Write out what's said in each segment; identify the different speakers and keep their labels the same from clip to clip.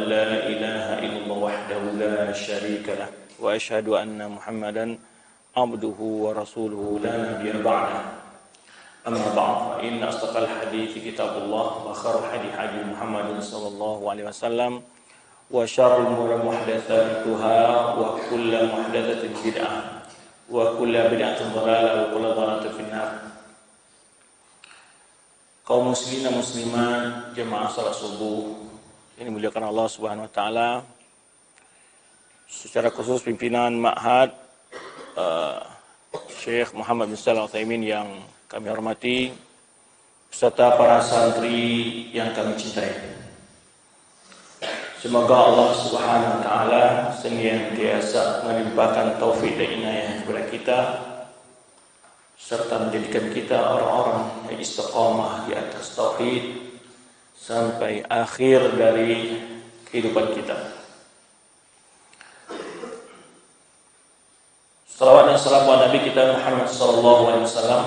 Speaker 1: لا إله إلا الله وحده لا شريك له وأشهد أن محمدا عبده ورسوله لا نبي بعده أما بعد فإن أصدق الحديث كتاب الله وخير الهدي هدي محمد صلى الله عليه وسلم وشر الأمور محدثاتها وكل محدثة بدعة وكل بدعة ضلالة وكل ضلالة في النار. Kaum muslimin dan muslimat jemaah salat subuh ini dimuliakan Allah Subhanahu wa taala, secara khusus pimpinan Ma'had Syekh Muhammad bin Shalih Al-Utsaimin yang kami hormati, beserta para santri yang kami cintai. Semoga Allah Subhanahu wa taala senantiasa melimpahkan taufik dan inayah kepada kita, serta menjadikan kita orang-orang yang istiqamah di atas tauhid sampai akhir dari kehidupan kita. Salawat dan salam kepada Nabi kita Muhammad sallallahu alaihi wasallam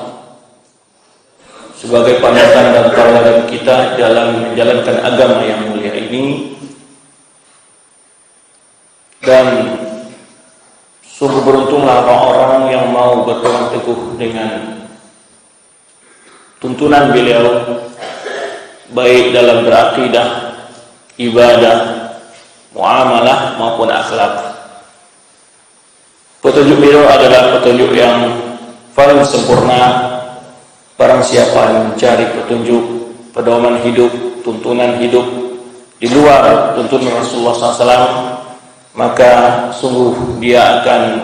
Speaker 1: sebagai panutan dan tauladan kita dalam menjalankan agama yang mulia ini. Dan sungguh beruntunglah orang-orang yang mau berpegang teguh dengan tuntunan beliau, baik dalam berakidah, ibadah, muamalah maupun akhlak. Petunjuk beliau adalah petunjuk yang paling sempurna. Barang siapa yang mencari petunjuk, pedoman hidup, tuntunan hidup di luar tuntunan Rasulullah SAW, maka sungguh dia akan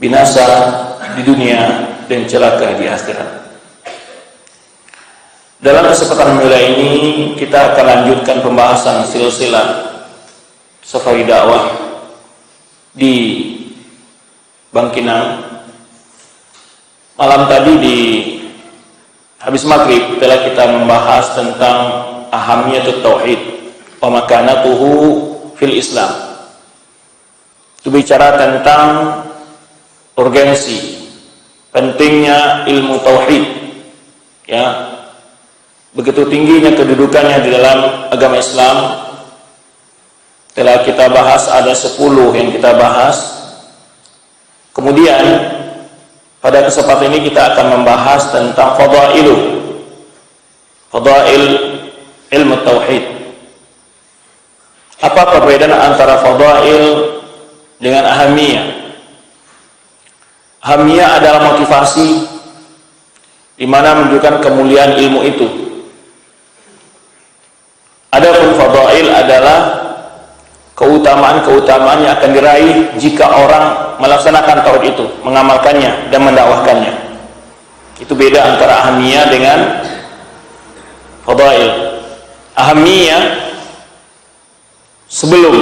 Speaker 1: binasa di dunia dan celaka di akhirat. Dalam kesempatan mulia ini kita akan lanjutkan pembahasan silsilah Safari Dakwah di Bangkinang. Malam tadi di habis maghrib telah kita membahas tentang ahamiyatut tauhid wa makanatuhu fil Islam. Itu bicara tentang urgensi pentingnya ilmu tauhid, ya, begitu tingginya kedudukannya di dalam agama Islam. Telah kita bahas, ada 10 yang kita bahas. Kemudian pada kesempatan ini kita akan membahas tentang fadail ilmu tauhid. Apa perbedaan antara fadail dengan ahamiyah? Ahamiyah adalah motivasi di mana menunjukkan kemuliaan ilmu itu. Adapun fadail adalah keutamaan-keutamaan yang akan diraih jika orang melaksanakan tauhid itu, mengamalkannya dan mendakwahkannya. Itu beda antara ahamiyah dengan fadail. Ahamiyah sebelum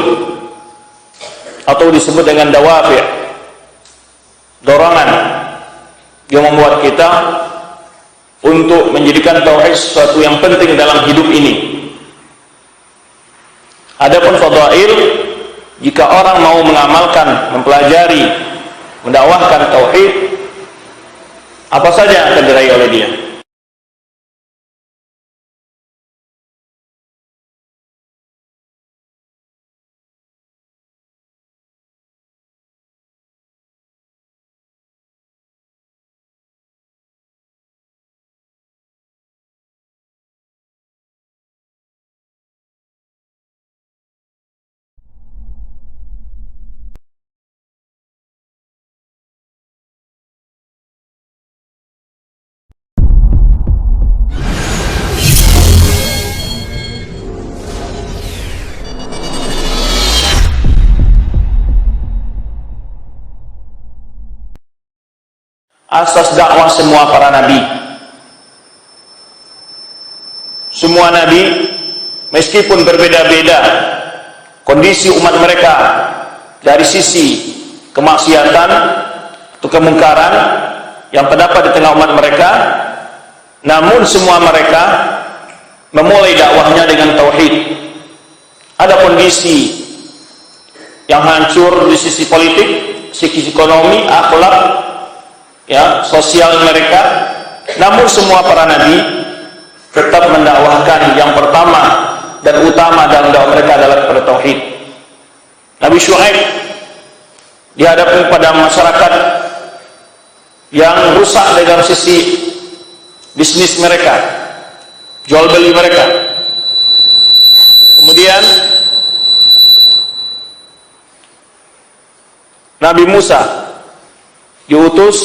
Speaker 1: atau disebut dengan dawafi', dorongan yang membuat kita untuk menjadikan tauhid sesuatu yang penting dalam hidup ini. Adapun fadail, jika orang mau mengamalkan, mempelajari, mendakwahkan tauhid, apa saja yang akan diraih oleh dia? Asas dakwah semua para nabi. Semua nabi, meskipun berbeda-beda kondisi umat mereka dari sisi kemaksiatan atau kemungkaran yang terdapat di tengah umat mereka, namun semua mereka memulai dakwahnya dengan tauhid. Ada kondisi yang hancur di sisi politik, sisi ekonomi, akhlak, ya, sosial mereka, namun semua para nabi tetap mendakwahkan yang pertama dan utama dalam dakwah mereka adalah kepada tauhid. Nabi Syuaib dihadapkan pada masyarakat yang rusak dalam sisi bisnis mereka, jual beli mereka. Kemudian Nabi Musa diutus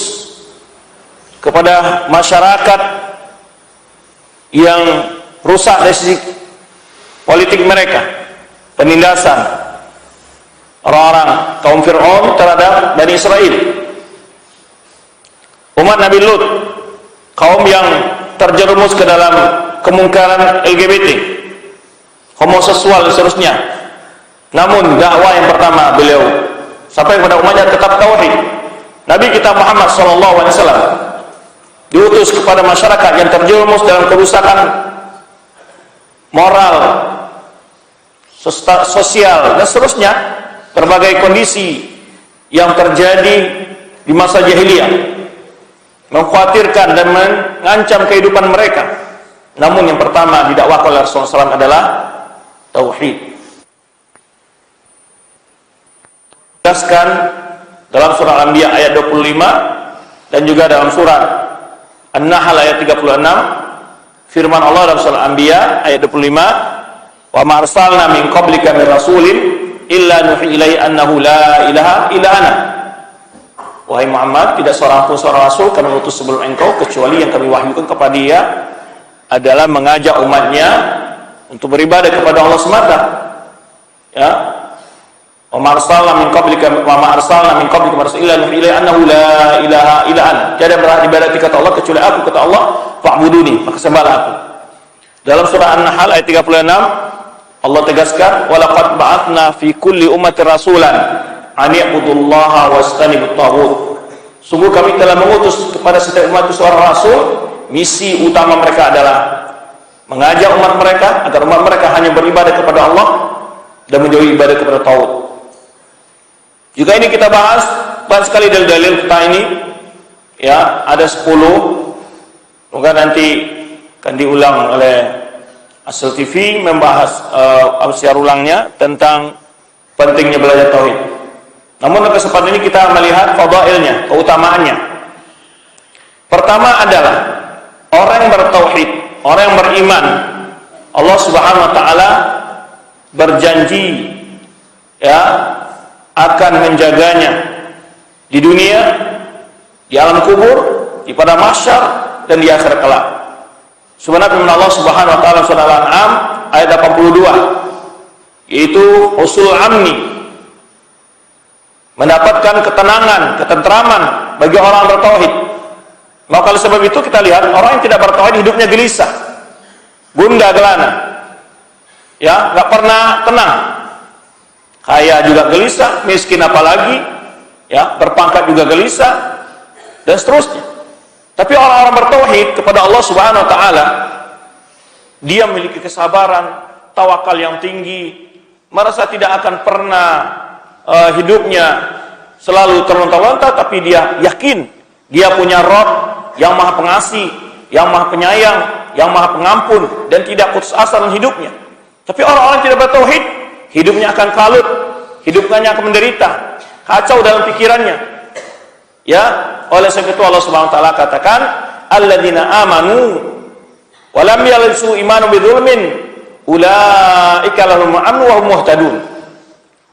Speaker 1: kepada masyarakat yang rusak dari sisi politik mereka, penindasan orang-orang kaum Fir'aun terhadap Bani Israel. Umat Nabi Lut, kaum yang terjerumus ke dalam kemungkaran LGBT, homoseksual dan seterusnya. Namun dakwah yang pertama beliau sampai kepada umatnya tetap tauhid. Nabi kita Muhammad SAW diutus kepada masyarakat yang terjerumus dalam kerusakan moral, sosial dan seterusnya, berbagai kondisi yang terjadi di masa jahiliyah, mengkhawatirkan dan mengancam kehidupan mereka. Namun yang pertama didakwakan oleh Rasulullah SAW adalah tauhid. Jelaskan dalam surah Al-Anbiya ayat 25 dan juga dalam surah An-Nahl ayat 36, firman Allah dalam surah Al-Anbiya ayat 25, wa ma arsalna min qablika min rasulin illa nuhi ilaihi annahu la ilaha illa ana. Wahai Muhammad, tidak seorang pun seorang rasul kami utus sebelum engkau kecuali yang kami wahyukan kepada dia adalah mengajak umatnya untuk beribadah kepada Allah semata. Ya. Wa ma arsalna min qablika illa nuhi ilaihi annahu la ilaha illa ana. Tiada berhak diibadati kata Allah kecuali aku, kata Allah, fa'buduni, maka sembahlah aku. Dalam surah An-Nahl ayat 36 Allah tegaskan, wa laqad ba'atsna fi kulli ummatin rasulan an ya'budullaha wastanibut taghut. Sungguh kami telah mengutus kepada setiap umat itu seorang rasul, misi utama mereka adalah mengajak umat mereka agar umat mereka hanya beribadah kepada Allah dan menjauhi ibadah kepada taghut. Juga ini kita bahas banyak sekali dalil-dalil kita ini, ya, ada 10. Semoga nanti akan diulang oleh Asal TV membahas siar ulangnya tentang pentingnya belajar tauhid. Namun pada kesempatan ini kita melihat fadailnya, keutamaannya. Pertama adalah orang yang bertauhid, orang yang beriman, Allah Subhanahu wa taala berjanji, ya, akan menjaganya di dunia, di alam kubur, di pada mahsyar dan di akhir kelak. Sebenarnya firman Allah Subhanahu wa taala surah Al-An'am ayat 82, yaitu usul amni, mendapatkan ketenangan, ketentraman bagi orang bertauhid. Maka oleh sebab itu kita lihat orang yang tidak bertauhid hidupnya gelisah, gundah gelana, ya, nggak pernah tenang. Kaya juga gelisah, miskin apalagi, ya, berpangkat juga gelisah dan seterusnya. Tapi orang-orang bertauhid kepada Allah Subhanahu wa taala, dia memiliki kesabaran, tawakal yang tinggi, merasa tidak akan pernah hidupnya selalu terlunta-lunta, tapi dia yakin dia punya Rabb yang Maha Pengasih, yang Maha Penyayang, yang Maha Pengampun dan tidak putus asa dalam hidupnya. Tapi orang-orang yang tidak bertauhid, hidupnya akan kalut, hidupnya akan menderita, kacau dalam pikirannya. Ya, oleh sebab itu Allah Subhanahu wa taala katakan, alladzina amanu wa lam yalbisu imanuhum bidzulmin ulaika lahum amnu wa hum muhtadun.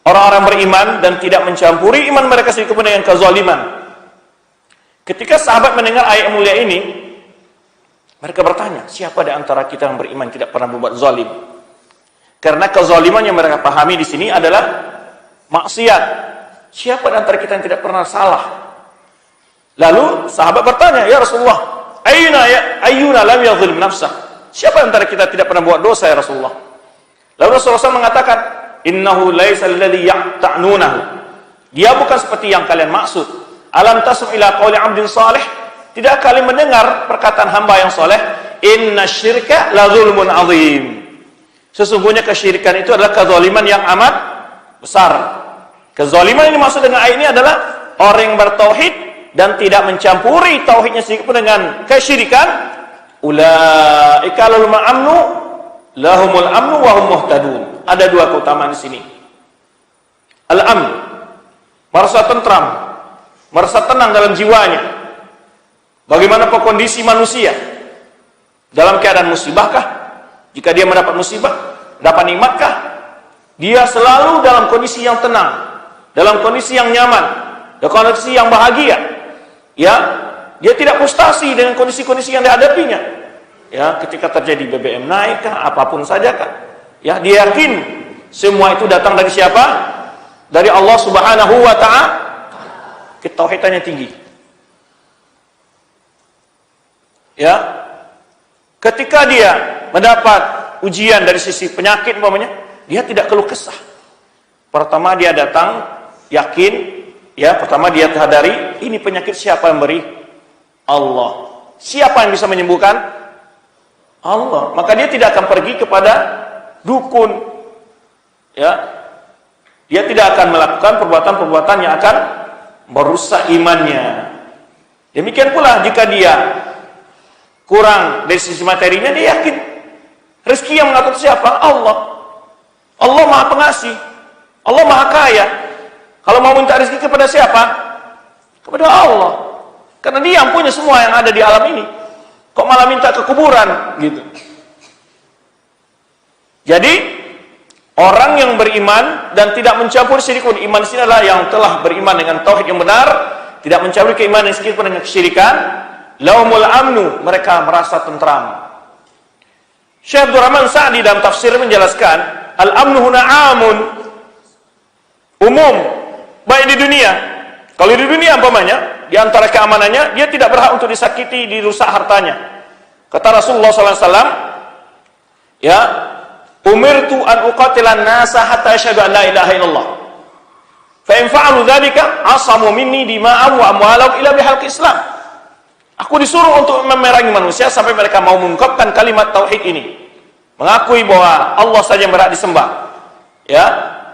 Speaker 1: Orang-orang beriman dan tidak mencampuri iman mereka sedikit pun dengan kezaliman. Ketika sahabat mendengar ayat mulia ini, mereka bertanya, siapa di antara kita yang beriman tidak pernah berbuat zalim? Karena kezaliman yang mereka pahami di sini adalah maksiat. Siapa di antara kita yang tidak pernah salah? Lalu sahabat bertanya, ya Rasulullah, ayyuna lam yadhlim nafsah? Siapa di antara kita tidak pernah buat dosa, ya Rasulullah? Lalu Rasulullah SAW mengatakan, innahu laisa alladhi ya'ta'nunahu. Dia bukan seperti yang kalian maksud. Alam tasma' ila qawli 'abdin salih? Tidak kalian mendengar perkataan hamba yang saleh, inna syirka la zulmun 'adzim. Sesungguhnya kesyirikan itu adalah kezaliman yang amat besar. Kezaliman yang dimaksud dengan ayat ini adalah orang yang bertauhid dan tidak mencampuri tauhidnya sedikit pun dengan kesyirikan. Ulaika lahumul amnu wa hum muhtadun. Ada dua keutamaan di sini. Al-amn, merasa tentram, merasa tenang dalam jiwanya. Bagaimana kondisi manusia dalam keadaan musibahkah? Jika dia mendapat musibah, dapat nikmatkah? Dia selalu dalam kondisi yang tenang, dalam kondisi yang nyaman, dalam kondisi yang bahagia. Ya, dia tidak frustasi dengan kondisi-kondisi yang dihadapinya. Ya, ketika terjadi BBM naik kah, apapun saja kah? Ya, dia yakin semua itu datang dari siapa? Dari Allah Subhanahu wa ta'ala. Ketauhidannya tinggi. Ya, ketika dia mendapat ujian dari sisi penyakit umpamanya, dia tidak keluh kesah. Pertama dia datang yakin, ya, pertama dia sadari ini penyakit siapa yang beri? Allah. Siapa yang bisa menyembuhkan? Allah. Maka dia tidak akan pergi kepada dukun. Ya. Dia tidak akan melakukan perbuatan-perbuatan yang akan merusak imannya. Demikian pula jika dia kurang dari sisi materinya, dia yakin rezeki yang mengatur siapa? Allah. Allah Maha Pengasih. Allah Maha Kaya. Kalau mau minta rezeki kepada siapa? Kepada Allah. Karena dia yang punya semua yang ada di alam ini. Kok malah minta ke kuburan gitu. Jadi orang yang beriman dan tidak mencampur syirikun, iman di sini adalah yang telah beriman dengan tauhid yang benar, tidak mencampur keimanan sedikit pun dengan kesyirikan. Laumul amnu, mereka merasa tentram. Syekh Abdul Rahman Sa'di dalam tafsir menjelaskan, al-amnu huna amun, umum, baik di dunia. Kalau di dunia umpamanya, di antara keamanannya, dia tidak berhak untuk disakiti, dirusak hartanya. Kata Rasulullah SAW, ya, umirtu an uqatilan nasa hatta yashhadu an la ilaha illallah. Fa in fa'alu dzalika asamu minni dima'ahum wa amwalahum ila bihalqi Islam. Aku disuruh untuk memerangi manusia sampai mereka mau mengungkapkan kalimat tauhid ini, mengakui bahwa Allah saja yang berhak disembah, ya,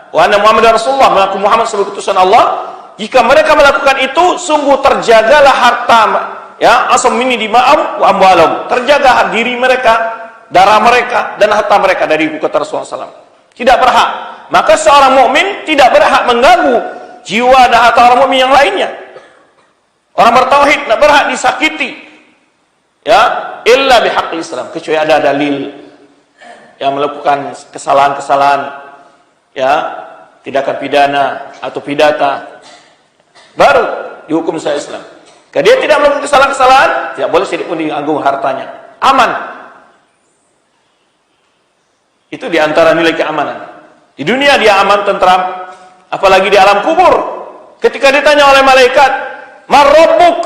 Speaker 1: wa anna Muhammadar Rasulullah, mengaku Muhammad sebagai utusan Allah. Jika mereka melakukan itu, sungguh terjagalah harta, ya, asam minni dima'ahum wa amwalahum, terjaga diri mereka, darah mereka dan harta mereka dari kata Rasulullah SAW. Tidak berhak. Maka seorang mukmin tidak berhak mengganggu jiwa dan harta orang mukmin yang lainnya. Orang bertauhid tidak berhak disakiti, ya, illa bihaqqil Islam, kecuali ada dalil yang melakukan kesalahan-kesalahan, ya, tindakan pidana atau pidata, baru dihukum secara Islam. Kalau dia tidak melakukan kesalahan-kesalahan, tidak boleh sedikit pun dianggung hartanya, aman. Itu diantara nilai keamanan. Di dunia dia aman, tentram, apalagi di alam kubur. Ketika ditanya oleh malaikat, "Marrabbuk?"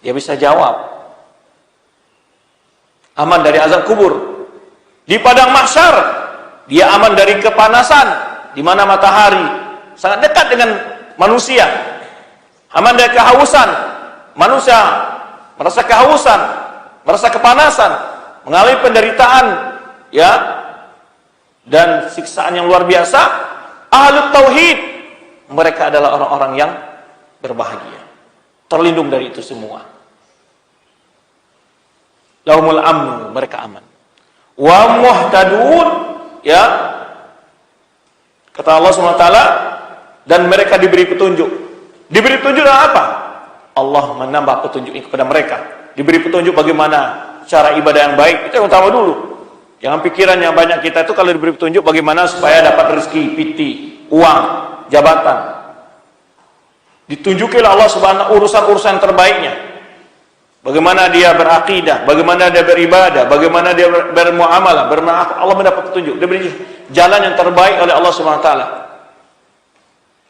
Speaker 1: dia bisa jawab. Aman dari azab kubur. Di padang mahsyar, dia aman dari kepanasan, di mana matahari sangat dekat dengan manusia. Aman dari kehausan. Manusia merasa kehausan, merasa kepanasan, mengalami penderitaan, ya, dan siksaan yang luar biasa. Ahlut tauhid, mereka adalah orang-orang yang berbahagia, terlindung dari itu semua. Lahumul amnu, mereka aman. Wa muhtadun, ya, kata Allah SWT, dan mereka diberi petunjuk. Diberi petunjuk dengan apa? Allah menambah petunjuk kepada mereka. Diberi petunjuk bagaimana cara ibadah yang baik. Itu yang utama dulu. Jangan pikiran yang banyak kita itu kalau diberi petunjuk bagaimana supaya dapat rezeki, piti, uang, jabatan. Ditunjukilah Allah Subhanahu urusan-urusan terbaiknya. Bagaimana dia berakidah, bagaimana dia beribadah, bagaimana dia bermuamalah, Allah mendapat petunjuk. Dia beri jalan yang terbaik oleh Allah Subhanahu wa taala.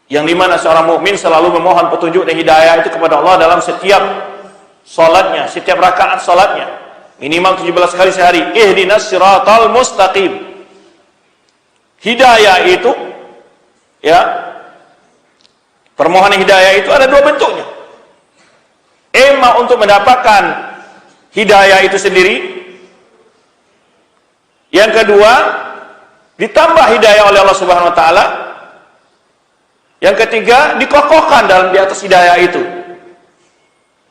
Speaker 1: Yang dimana seorang mukmin selalu memohon petunjuk dan hidayah itu kepada Allah dalam setiap salatnya, setiap rakaat salatnya. Minimal 17 kali sehari. Ihdinas siratal mustaqim. Hidayah itu, ya, permohonan hidayah itu ada dua bentuknya. Emma untuk mendapatkan hidayah itu sendiri. Yang kedua, ditambah hidayah oleh Allah Subhanahu wa taala. Yang ketiga, dikokohkan dalam di atas hidayah itu.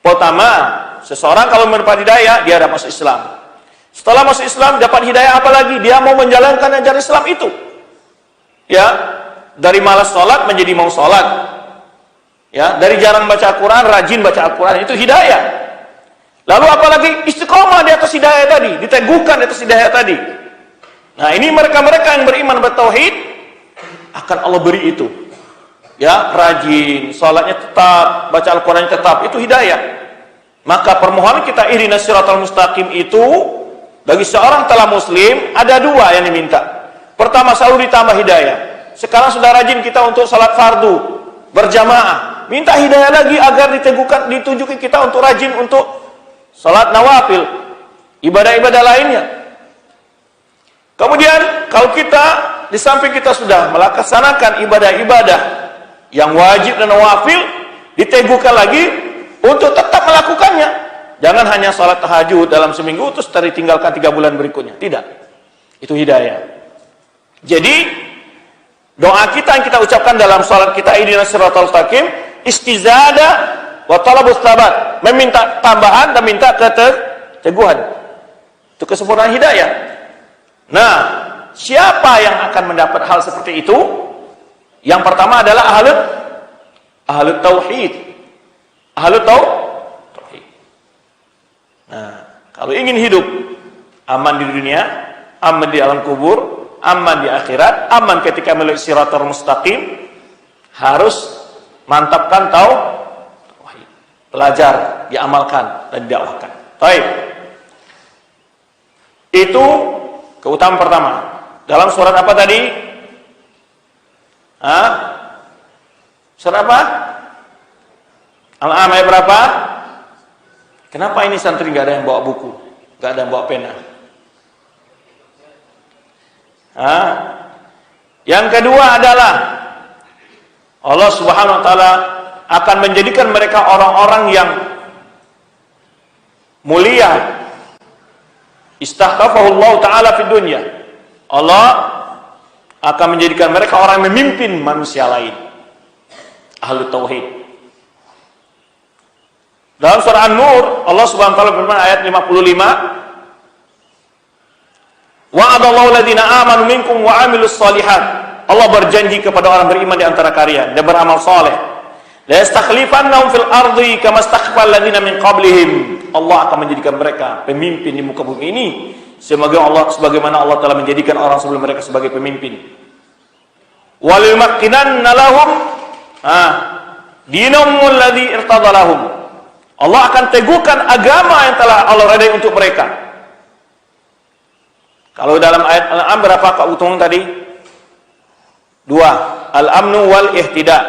Speaker 1: Pertama, seseorang kalau mendapat hidayah, dia dapat masuk Islam. Setelah masuk Islam, dapat hidayah apa lagi? Dia mau menjalankan ajaran Islam itu. Ya. dari malas sholat menjadi mau sholat. Ya, dari jarang baca Al-Quran, rajin baca Al-Quran, itu hidayah. Lalu apalagi istiqomah di atas hidayah tadi, diteguhkan di atas hidayah tadi. Nah, ini mereka-mereka yang beriman bertauhid, akan Allah beri itu. Ya, rajin, sholatnya tetap, baca Al-Quran tetap, itu hidayah. Maka permohonan kita ihdinas siratal mustaqim itu bagi seorang telah muslim ada dua yang diminta. Pertama, selalu ditambah hidayah. Sekarang sudah rajin kita untuk salat fardu berjamaah, minta hidayah lagi agar diteguhkan, ditunjuki kita untuk rajin untuk salat nawafil, ibadah-ibadah lainnya. Kemudian kalau kita di samping kita sudah melaksanakan ibadah-ibadah yang wajib dan nawafil, diteguhkan lagi untuk tetap melakukannya. Jangan hanya salat tahajud dalam seminggu terus ditinggalkan 3 bulan berikutnya. Tidak. Itu hidayah. Jadi doa kita yang kita ucapkan dalam salat kita, ihdinas siratal mustaqim, istizadah wa talabus tsabat, meminta tambahan dan minta keteguhan. Itu kesempurnaan hidayah. Nah, siapa yang akan mendapat hal seperti itu? Yang pertama adalah ahlut tauhid. Ahlut tauhid. Nah, kalau ingin hidup aman di dunia, aman di alam kubur, aman di akhirat, aman ketika melalui siratal mustaqim, harus mantapkan tauhid. Belajar, diamalkan dan didakwahkan. Baik. Itu keutamaan pertama. Dalam surat apa tadi? Surat apa? Al-An'am ayat berapa? Kenapa ini santri nggak ada yang bawa buku, nggak ada yang bawa pena? Yang kedua adalah Allah Subhanahu Wa Taala akan menjadikan mereka orang-orang yang mulia. Istahqafahullah Taala fid dunya. Allah akan menjadikan mereka orang yang memimpin manusia lain. Ahlu tauhid. Dalam surah An-Nur, Allah Subhanahu wa taala berfirman ayat 55, wa'adallahu alladziina aamanu minkum wa 'amilus shalihat. Allah berjanji kepada orang beriman di antara kalian dan beramal saleh. La yastakhlifannahum fil ardi kama istakhlafal ladziina min qablihim. Allah akan menjadikan mereka pemimpin di muka bumi ini sebagaimana Allah telah menjadikan orang sebelum mereka sebagai pemimpin. Wa limakkinanna lahum dinahum alladzi irtada lahum. Allah akan teguhkan agama yang telah Allah redai untuk mereka. Kalau dalam ayat Al-An'am berapa keutamaan tadi? 2. Al-amnu wal ihtida.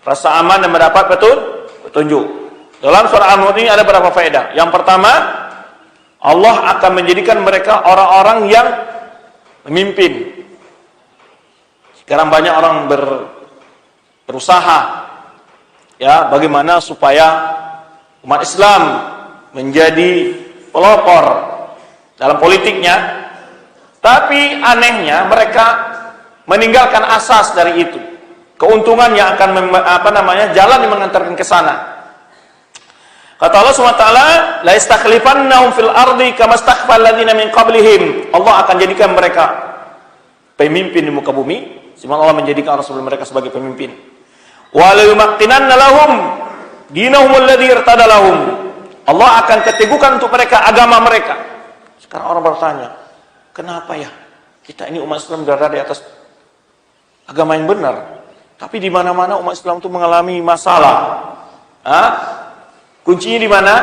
Speaker 1: Rasa aman dan mendapat petunjuk. Dalam surah An-Nur ini ada berapa faedah? Yang pertama, Allah akan menjadikan mereka orang-orang yang memimpin. Sekarang banyak orang berusaha ya bagaimana supaya umat Islam menjadi pelopor dalam politiknya, tapi anehnya mereka meninggalkan asas dari itu, keuntungan yang akan jalan yang mengantarkan ke sana. Kata Allah SWT, la istakhlifannahum fil ardi kama istakhlafal ladziina min qablihim. Allah akan jadikan mereka pemimpin di muka bumi, sebagaimana Allah menjadikan orang sebelum mereka sebagai pemimpin. Wa la yumakkinanna lahum dinahum alladzi irtada lahum. Allah akan keteguhkan untuk mereka agama mereka. Sekarang orang bertanya, kenapa ya kita ini umat Islam berada di atas agama yang benar, tapi di mana-mana umat Islam itu mengalami masalah? Kuncinya di mana?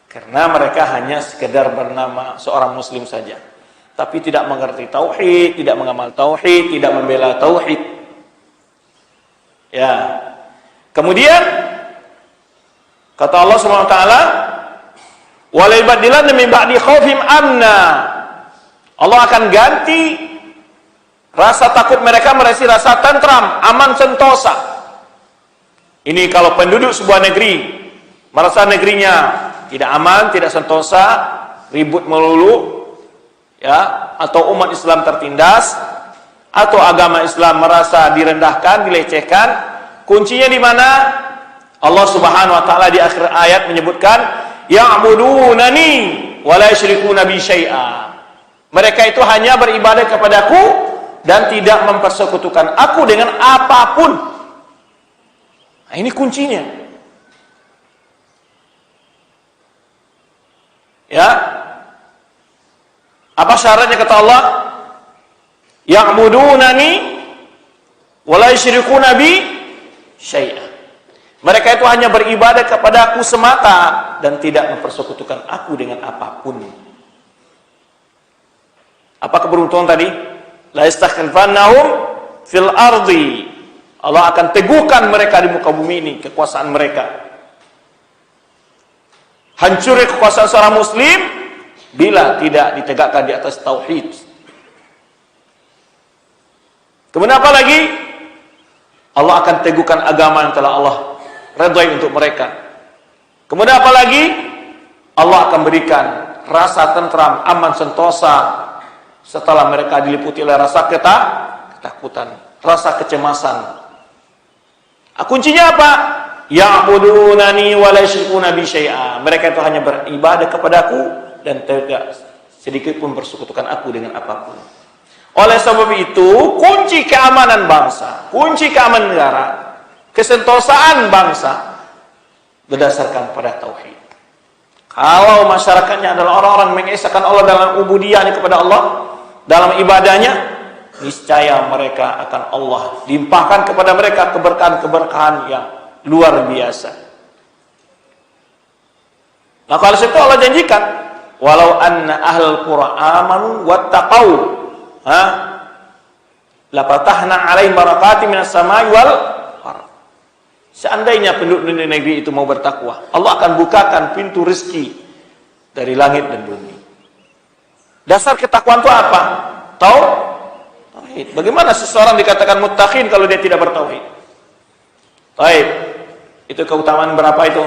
Speaker 1: Karena mereka hanya sekedar bernama seorang muslim saja, tapi tidak mengerti tauhid, tidak mengamal tauhid, tidak membela tauhid. Ya. Kemudian kata Allah Subhanahu wa taala, "Wa la yubaddilanna min ba'di khaufihim amna." Allah akan ganti rasa takut mereka menjadi rasa tentram, aman, sentosa. Ini kalau penduduk sebuah negeri merasa negerinya tidak aman, tidak sentosa, ribut melulu, ya, atau umat Islam tertindas, atau agama Islam merasa direndahkan, dilecehkan, kuncinya di mana? Allah Subhanahu wa taala di akhir ayat menyebutkan, ya'budunani wa la yusyrikuna bi syai'a. Mereka itu hanya beribadah kepadaku, dan tidak mempersekutukan aku dengan apapun. Nah, ini kuncinya. Ya. Apa syaratnya kata Allah? Ya'budunani wa la yusyrikuna bi syai'a. Mereka itu hanya beribadah kepada aku semata dan tidak mempersekutukan aku dengan apapun. Apa keberuntungan tadi? La yastakhlifannahum fil ardi. Allah akan teguhkan mereka di muka bumi ini, kekuasaan mereka. Hancurnya kekuasaan seorang muslim bila tidak ditegakkan di atas tauhid. Kemudian apa lagi? Allah akan teguhkan agama yang telah Allah redai untuk mereka. Kemudian apa lagi? Allah akan berikan rasa tentram, aman, sentosa setelah mereka diliputi oleh rasa ketakutan, rasa kecemasan. Kuncinya apa? Ya'budunani wa la yusyrikuna bi syai'a. Mereka itu hanya beribadah kepadaku dan tidak sedikit pun bersekutukan aku dengan apapun. Oleh sebab itu, kunci keamanan bangsa, kunci keamanan negara, kesentosaan bangsa berdasarkan pada tauhid. Kalau masyarakatnya adalah orang-orang mengesahkan Allah dalam ubudiyahnya kepada Allah, dalam ibadahnya, niscaya mereka akan Allah limpahkan kepada mereka keberkahan-keberkahan yang luar biasa. Maka oleh sebab itu Allah janjikan, walau anna ahlul qura amanu wattaqau, la fatahna 'alaihim barakatin minas samai wal ardh. Seandainya penduduk negeri itu mau bertakwa, Allah akan bukakan pintu rezeki dari langit dan bumi. Dasar ketakwaan itu apa? Tauhid. Bagaimana seseorang dikatakan muttaqin kalau dia tidak bertauhid? Baik. Itu keutamaan berapa itu?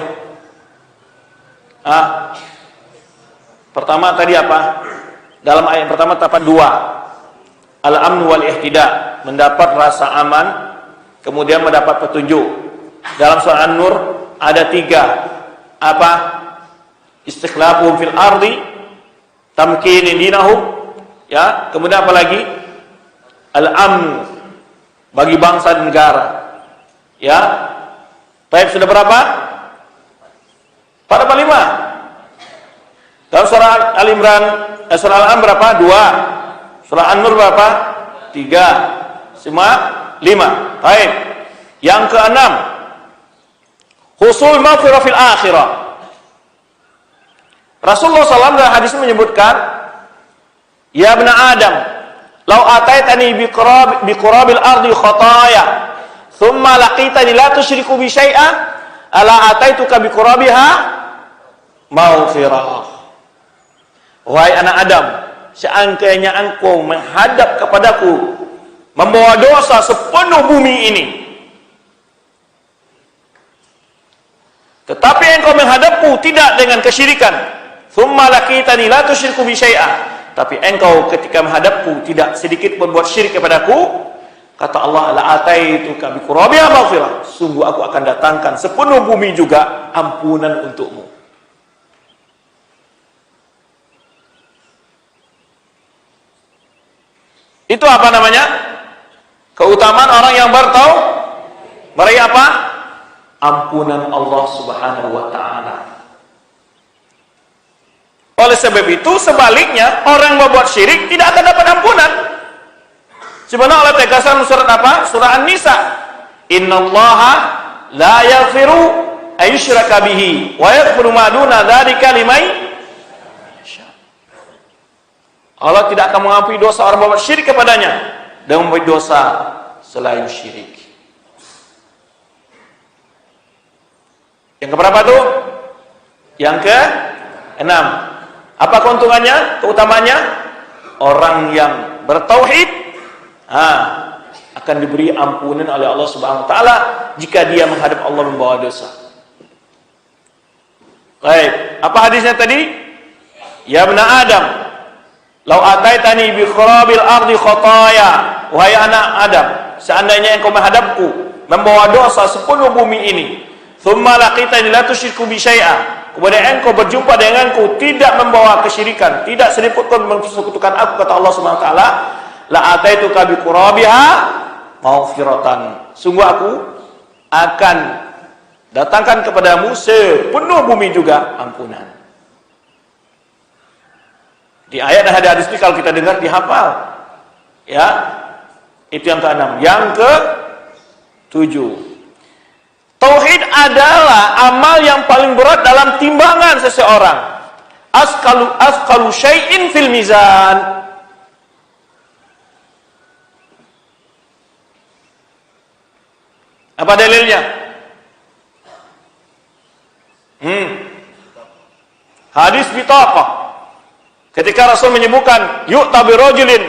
Speaker 1: Pertama tadi apa? Dalam ayat pertama terdapat 2. Al-amnu wal ihtida, mendapat rasa aman, kemudian mendapat petunjuk. Dalam surah An-Nur ada 3. Apa? Istikhlafuhum fil ardi, tamkin dinahum, ya. Kemudian apa lagi? Al-amnu, bagi bangsa dan negara, ya. Baik, sudah berapa? Pada 5. Dalam surah Al-Imran, surah Al-An'am berapa? 2. Surah An-Nur berapa? 3. Semua 5. Baik. Yang ke-6, husul maghfirah fil akhirah. Rasulullah SAW dalam hadis menyebutkan, ya ibna Adam, lau ataitani biqurabil ardi khataya, thumma laqitani la tusyriku bi syai'a, ala ataituka biqurabiha maghfirah. Wahai anak Adam, seandainya engkau menghadap kepadaku membawa dosa sepenuh bumi ini, tetapi engkau menghadapku tidak dengan kesyirikan, thumma laqitani la tusyriku bi syai'a, tapi engkau ketika menghadapku tidak sedikit berbuat syirik kepadaku, kata Allah, la ataituka bi qurabiha maghfirah, sungguh aku akan datangkan sepenuh bumi juga ampunan untukmu. Itu apa namanya? Keutamaan orang yang meraih apa? Ampunan Allah Subhanahu wa ta'ala. Oleh sebab itu, sebaliknya, orang yang membuat syirik tidak akan dapat ampunan. Sebenarnya Allah tegaskan surat apa? Surah An-Nisa. Innallaha la yaghfiru ayyushraka bihi wa yaghfiru ma duna dzalika liman. Allah tidak akan mengampuni dosa orang berbuat syirik kepadanya dan membuat dosa selain syirik. Yang keberapa tuh? Yang ke-6. Apa keuntungannya? Keutamaannya? Orang yang bertauhid akan diberi ampunan oleh Allah Subhanahu wa taala jika dia menghadap Allah membawa dosa. Baik, apa hadisnya tadi? Ya ibna Adam, lau ataitani bi khurabil ardi khataya, wahai anak Adam, seandainya engkau menghadapku membawa dosa sepenuh bumi ini, thumma laqitani la tusyriku bi syai'a, kemudian engkau berjumpa denganku tidak membawa kesyirikan, tidak sedikit pun mempersekutukan aku, kata Allah Subhanahu wa taala, la ataituka bi qurabiha maghfiratan. Sungguh aku akan datangkan kepadamu sepenuh bumi juga ampunan. Di ayat dan hadis ini kalau kita dengar dihafal. Ya. Itu yang ke-6. Yang ke-7. Tauhid adalah amal yang paling berat dalam timbangan seseorang. Asqalu syai'in fil mizan. Apa dalilnya? Hadis bitaqah. Ketika Rasul menyebutkan yu'ta birajulin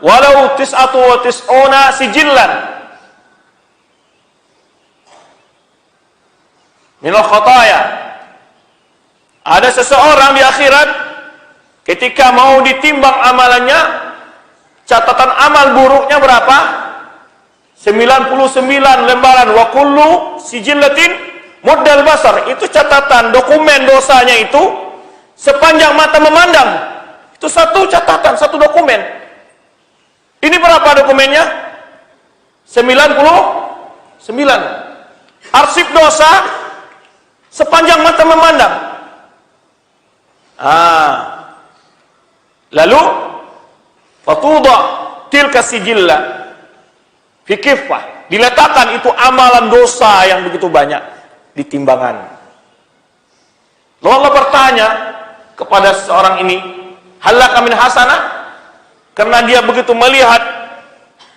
Speaker 1: walau tis'atu wa tis'una sijillan minal khataya. Ada seseorang di akhirat ketika mau ditimbang amalannya, catatan amal buruknya berapa? 99 lembaran. Wa kullu sijillatin muddal basar. Itu catatan dokumen dosanya itu sepanjang mata memandang. Itu satu catatan, satu dokumen. Ini berapa dokumennya? 99. Arsip dosa sepanjang mata memandang. Lalu fatuda tilka sijillah fi kiffah. Diletakkan itu amalan dosa yang begitu banyak di timbangan. Lalu Allah bertanya kepada seorang ini, halaka min hasanah? Karena dia begitu melihat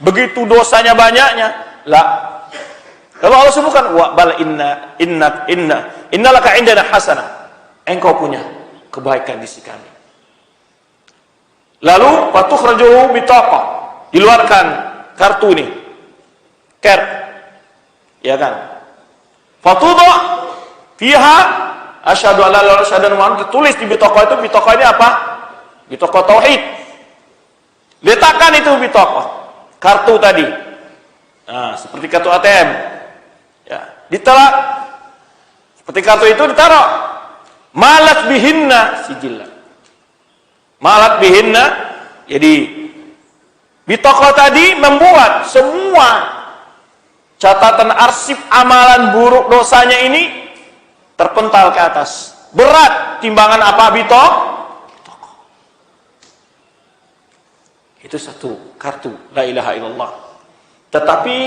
Speaker 1: begitu dosanya banyaknya. La. Lalu Allah sebutkan, wa bal innalaka indana hasanah. Engkau punya kebaikan di sisi kami. Lalu fatukhrajuhu bitaqah. Dikeluarkan kartu ini. Ya kan? Fatudha fiha asyhadu alla ilaha illallah asyhadu anna muhammadan. Ditulis di bitaqah itu. Bitaqah ini apa? Bitaqah tauhid. Letakkan itu bitaqah. Kartu tadi. Nah, seperti kartu ATM. Ya, ditaruh. Seperti kartu itu ditaruh. Malat bihinna sijillah. Malat bihinna, jadi bitaqah tadi membuat semua catatan arsip amalan buruk dosanya ini terpental ke atas. Berat timbangan apa? Bitaqah. Itu satu kartu la ilaha illallah. Tetapi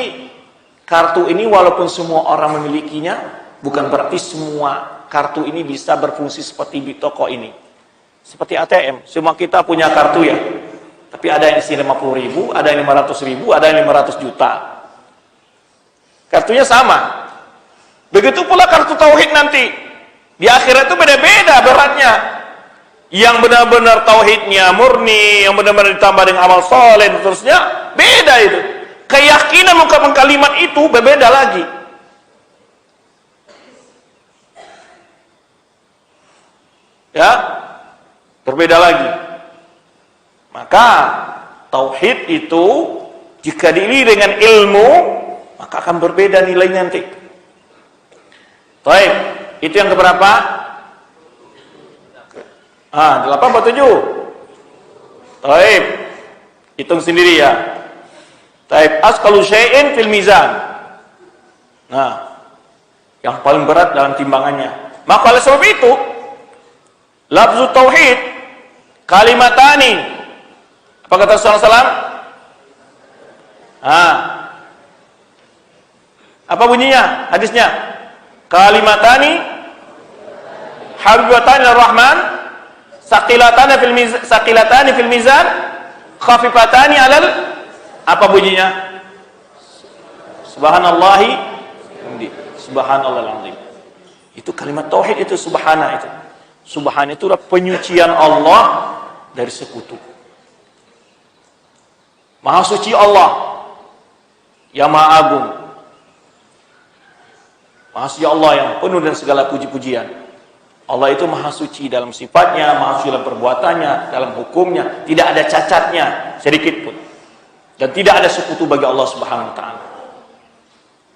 Speaker 1: kartu ini walaupun semua orang memilikinya, bukan berarti semua kartu ini bisa berfungsi seperti bitaqah ini. Seperti ATM, semua kita punya kartu ya. Tapi ada yang isi 50.000, ada yang 500.000, ada yang 500 juta. Kartunya sama. Begitu pula kartu tauhid nanti. Di akhirat itu beda-beda beratnya. Yang benar-benar tauhidnya murni, yang benar-benar ditambah dengan amal soleh dan terusnya, beda itu. Keyakinan mengungkapkan kalimat itu berbeda lagi. Ya, berbeda lagi. Maka tauhid itu jika diiringi dengan ilmu, maka akan berbeda nilainya nanti. Baik, itu yang keberapa? 8 atau 7? Baik, hitung sendiri ya. Baik, asqalu syai'in fil mizan. Nah, yang paling berat dalam timbangannya. Maka oleh sebab itu, lafzu tauhid kalimatani. Apa kata Rasulullah SAW? Apa bunyinya hadisnya? Kalimatani habibatani ar-Rahman saqilatani fil mizan khafifatani alal. Apa bunyinya? Subhanallahi subhanallahil azim. Itu kalimat tauhid itu subhana itu. Subhan itu adalah penyucian Allah dari sekutu. Maha suci Allah yang Maha Agung. Maha suci Allah yang penuh dengan segala puji-pujian. Allah itu Maha suci dalam sifatnya, Maha suci dalam perbuatannya, dalam hukumnya, tidak ada cacatnya sedikit pun. Dan tidak ada sekutu bagi Allah Subhanahu wa taala.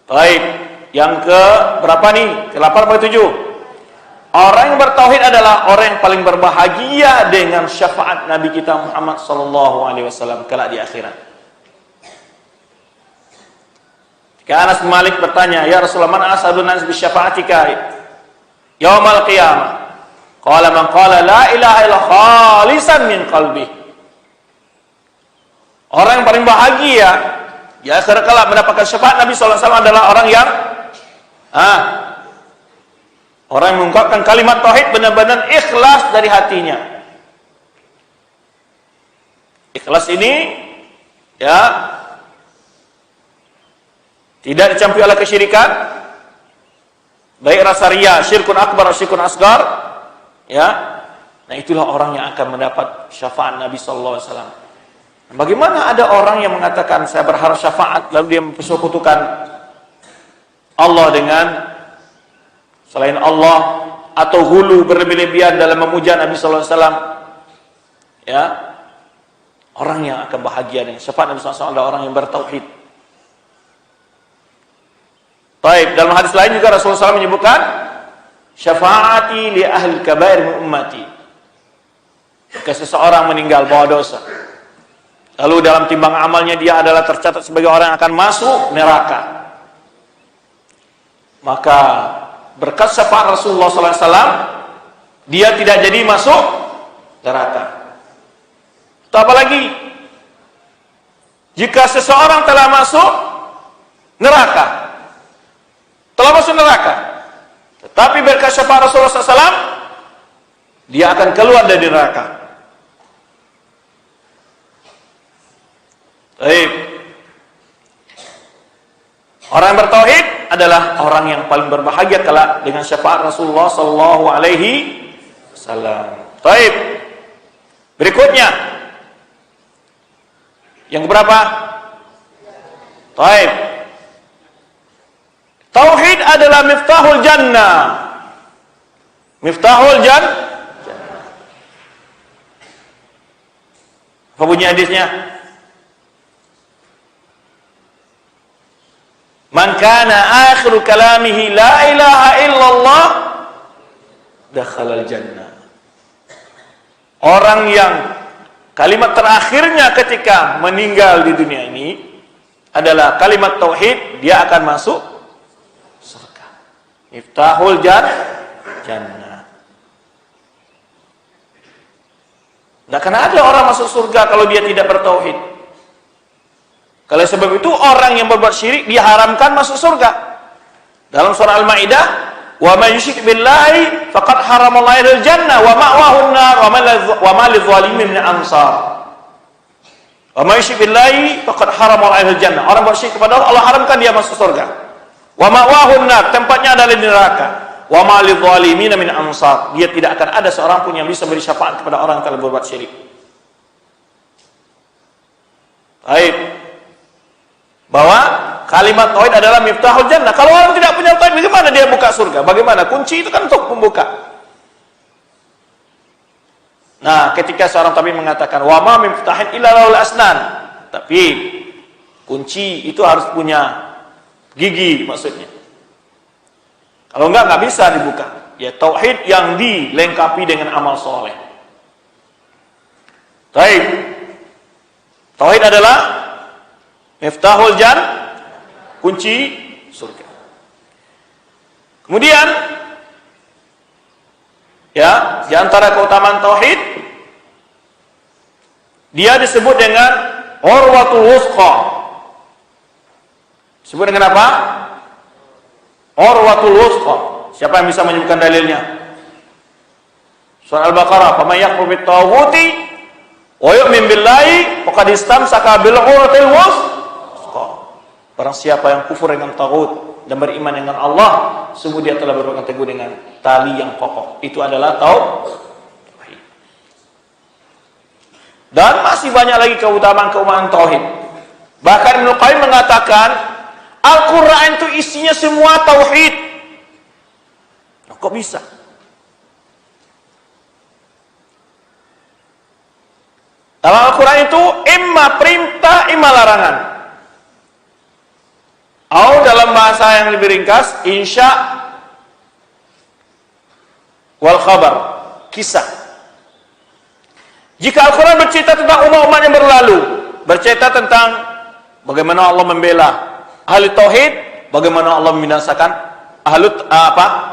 Speaker 1: Baik, yang ke berapa nih? Ke 8 atau 7? Orang yang bertauhid adalah orang yang paling berbahagia dengan syafaat Nabi kita Muhammad sallallahu alaihi wasallam kelak di akhirat. Ketika Anas bin Malik bertanya, "Ya Rasulullah, man asadun nas bi syafaatika yaumal qiyamah?" Qala man qala la ilaha illa khalisan min qalbi. Orang yang paling bahagia di akhirat kelak mendapatkan syafaat Nabi sallallahu alaihi wasallam adalah orang yang orang yang mengungkapkan kalimat tauhid benar-benar ikhlas dari hatinya. Ikhlas ini ya tidak dicampuri oleh kesyirikan, baik rasa riya, syirkun akbar atau syirkun asgar, ya. Nah, itulah orang yang akan mendapat syafaat Nabi sallallahu alaihi wasallam. Bagaimana ada orang yang mengatakan saya berharap syafaat lalu dia mempersekutukan Allah dengan selain Allah, atau hulu berlebih-lebihan dalam memuja Nabi sallallahu alaihi wasallam, ya, orang yang akan bahagia dengan syafaat Nabi sallallahu alaihi wasallam adalah orang yang bertauhid. Baik, dalam hadis lain juga Rasulullah SAW menyebutkan syafaati li ahli kabair min ummati. Jika seseorang meninggal bawa dosa, lalu dalam timbang amalnya dia adalah tercatat sebagai orang yang akan masuk neraka, maka berkat syafaat Rasulullah SAW, dia tidak jadi masuk neraka. Atau apalagi, jika seseorang telah masuk neraka, tetapi berkat syafaat Rasulullah SAW, dia akan keluar dari neraka. Baik. Orang yang bertauhid adalah orang yang paling berbahagia kelak dengan syafaat Rasulullah sallallahu alaihi wasallam. Baik. Berikutnya yang berapa? Baik. Tauhid adalah miftahul jannah. Miftahul jannah. Apa bunyi hadisnya? Man kana akhiru kalamihi la ilaha illallah dakhalal jannah. Orang yang kalimat terakhirnya ketika meninggal di dunia ini adalah kalimat tauhid, dia akan masuk surga. Miftahul jannah. Tidak akan ada orang masuk surga kalau dia tidak bertauhid. Kalau sebab itu orang yang berbuat syirik diharamkan masuk surga. Dalam surah Al-Maidah, "Wa may yusyrik billahi faqad haramallahu 'alal jannah wa ma'wahu an-nar wa ma lidh-dhalimin min ansar." Wa may yusyrik billahi faqad haramallahu 'alal jannah. Orang bersyirik kepada Allah, Allah haramkan dia masuk surga. Wa ma'wahu an-nar, tempatnya adalah di neraka. Wa ma lidh-dhalimin min ansar. Dia tidak akan ada seorang pun yang bisa beri syafaat kepada orang yang telah berbuat syirik. Baik. Bahwa kalimat tauhid adalah miftahul jannah. Kalau orang tidak punya tauhid, bagaimana dia buka surga? Bagaimana? Kunci itu kan untuk pembuka. Nah, ketika seorang tabi'in mengatakan wa ma miftahin illa lahul asnan, tapi kunci itu harus punya gigi maksudnya. Kalau enggak bisa dibuka. Ya tauhid yang dilengkapi dengan amal soleh. Baik. Tauhid adalah miftahul jannah, kunci surga. Kemudian ya, di antara keutamaan tauhid, dia disebut dengan urwatul wusqa. Disebut dengan apa? Urwatul wusqa. Siapa yang bisa menyebutkan dalilnya? Surah Al-Baqarah, "Faman yakfur bit-taghuti wa yu'min billahi faqad istamsaka bil urwatil wusqa." Barang siapa yang kufur dengan taghut dan beriman dengan Allah, sungguh dia telah berpegang teguh dengan tali yang kokoh. Itu adalah tauhid. Dan masih banyak lagi keutamaan tauhid. Bahkan Ibnu Qayyim mengatakan Al-Quran itu isinya semua tauhid. Nah, kok bisa? Dalam Al-Quran itu imma perintah, imma larangan. Atau dalam bahasa yang lebih ringkas, insya wal khabar, kisah. Jika Al-Quran bercerita tentang umat-umat yang berlalu, bercerita tentang bagaimana Allah membela ahli tauhid, bagaimana Allah membinasakan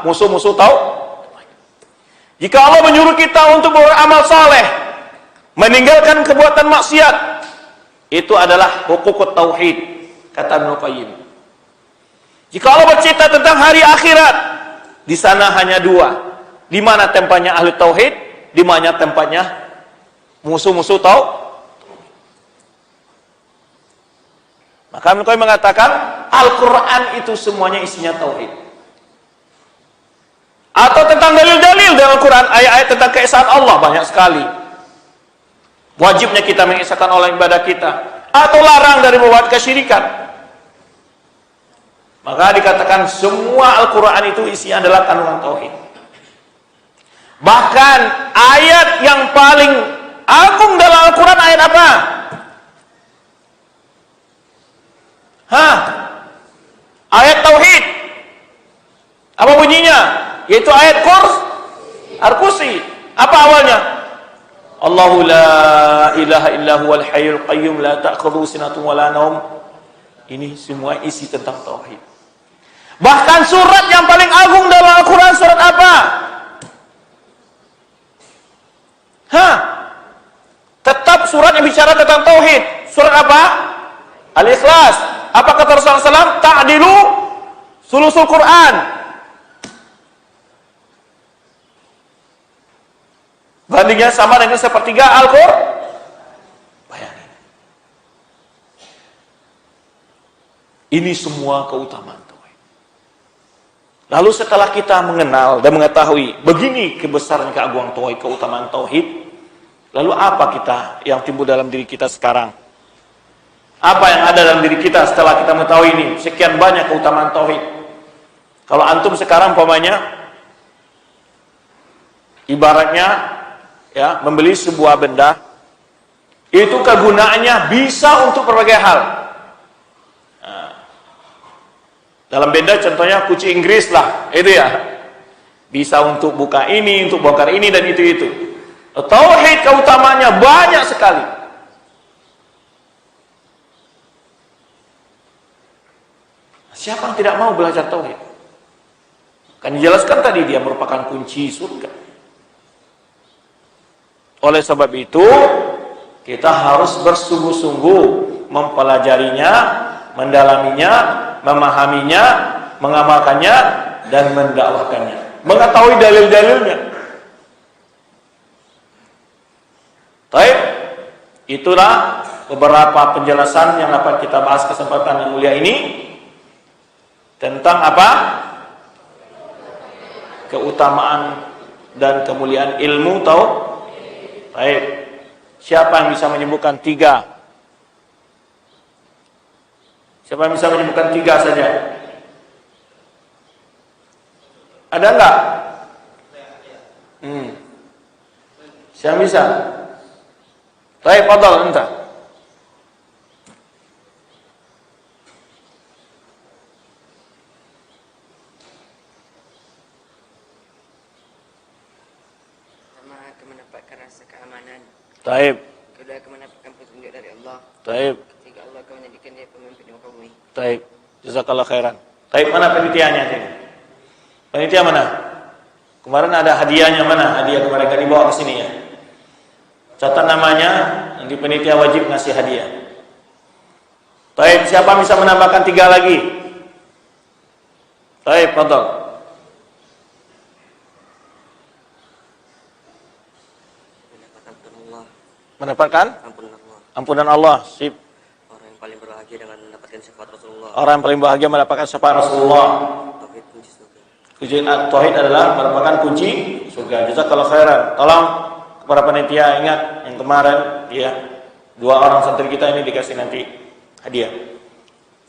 Speaker 1: musuh-musuh tauhid. Jika Allah menyuruh kita untuk beramal saleh, meninggalkan perbuatan maksiat, itu adalah hukukut tauhid, kata Ibnu Qayyim. Jika Allah bercerita tentang hari akhirat, di sana hanya dua. Di mana tempatnya ahli tauhid, di mana tempatnya musuh-musuh tauhid. Maka Ibnu Qayyim mengatakan Al-Quran itu semuanya isinya tauhid. Atau tentang dalil-dalil dalam Al-Quran, ayat-ayat tentang keesaan Allah banyak sekali. Wajibnya kita mengesahkan Allah ibadah kita, atau larang dari membuat kesyirikan. Maka dikatakan semua Al-Quran itu isinya adalah kandungan tauhid. Bahkan ayat yang paling agung dalam Al-Quran ayat apa? Ayat tauhid. Apa bunyinya? Yaitu ayat Al-Kursi. Apa awalnya? Allahu la ilaha illa huwal hayyul qayyum la ta'khudhuhu sinatun wa la naum. Ini semua isi tentang tauhid. Bahkan surat yang paling agung dalam Al-Quran surat apa? Tetap surat yang bicara tentang tauhid. Surat apa? Al-Ikhlas. Apa kata Rasulullah SAW? Ta'dilu sulusul Quran. Bandingnya sama dengan sepertiga Al-Quran. Bayangin. Ini semua keutamaan tauhid. Lalu setelah kita mengenal dan mengetahui begini kebesaran keagungan tauhid, keutamaan tauhid, lalu apa kita yang timbul dalam diri kita sekarang? Apa yang ada dalam diri kita setelah kita mengetahui ini? Sekian banyak keutamaan tauhid. Kalau antum sekarang umpamanya ibaratnya membeli sebuah benda, itu kegunaannya bisa untuk berbagai hal. Dalam benda contohnya kunci Inggris lah, itu ya. Bisa untuk buka ini, untuk bongkar ini dan itu. Tauhid keutamanya banyak sekali. Siapa yang tidak mau belajar tauhid? Kan dijelaskan tadi dia merupakan kunci surga. Oleh sebab itu, kita harus bersungguh-sungguh mempelajarinya, mendalaminya, memahaminya, mengamalkannya, dan mendakwahkannya. Mengetahui dalil-dalilnya. Baik, itulah beberapa penjelasan yang dapat kita bahas kesempatan yang mulia ini. Tentang apa? Keutamaan dan kemuliaan ilmu tauhid. Baik, siapa yang bisa menyebutkan 3? Siapa yang bisa menyebutkan 3 saja? Ada enggak? Siapa bisa? Baik, fadhal anta. Taib.
Speaker 2: Kedua, akan mendapatkan petunjuk dari Allah.
Speaker 1: Taib.
Speaker 2: Ketiga, Allah akan menjadikan dia pemimpin yang kaum.
Speaker 1: Taib. Jazakallah khairan. Taib, mana penelitiannya? Panitia mana? Kemarin ada hadiahnya, mana? Hadiah kemarin kan dibawa ke sini ya. Catat namanya, nanti panitia wajib ngasih hadiah. Taib, siapa bisa menambahkan 3 lagi? Taib, fadhal. Mendapatkan ampunan Allah. Sip.
Speaker 2: Orang yang paling berbahagia dengan mendapatkan syafaat Rasulullah.
Speaker 1: Orang yang paling bahagia mendapatkan syafaat Rasulullah.
Speaker 2: Tauhid kunci surga.
Speaker 1: Kunci tauhid adalah merupakan kunci surga. Jazakallahu khairan. Tolong kepada panitia ingat yang kemarin ya, 2 orang santri kita ini dikasih nanti hadiah.